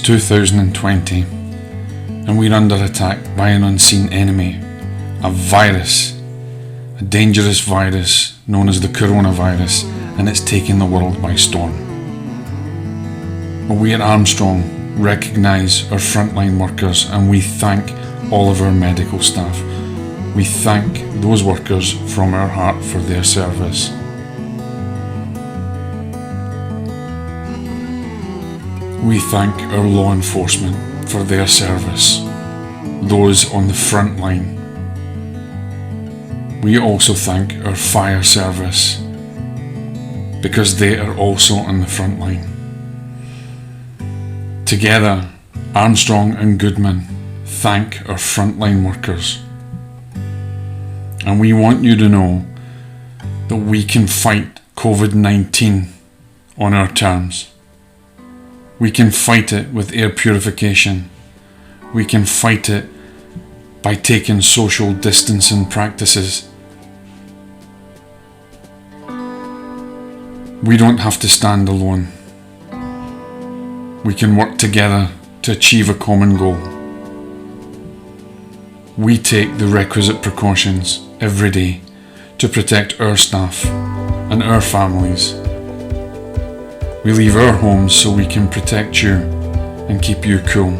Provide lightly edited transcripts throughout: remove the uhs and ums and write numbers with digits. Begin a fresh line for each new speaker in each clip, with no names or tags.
2020 and we're under attack by an unseen enemy, a virus, a dangerous virus known as the coronavirus, and it's taking the world by storm. But we at Armstrong recognise our frontline workers and we thank all of our medical staff. We thank those workers from our heart for their service. We thank our law enforcement for their service, those on the front line. We also thank our fire service because they are also on the front line. Together, Armstrong and Goodman thank our frontline workers. And we want you to know that we can fight COVID-19 on our terms. We can fight it with air purification. We can fight it by taking social distancing practices. We don't have to stand alone. We can work together to achieve a common goal. We take the requisite precautions every day to protect our staff and our families. We leave our homes so we can protect you and keep you cool.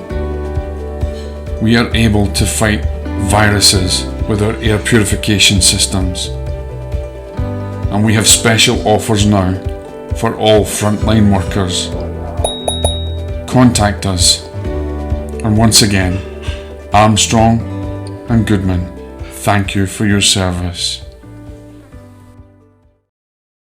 We are able to fight viruses with our air purification systems. And we have special offers now for all frontline workers. Contact us. And once again, Armstrong and Goodman, thank you for your service.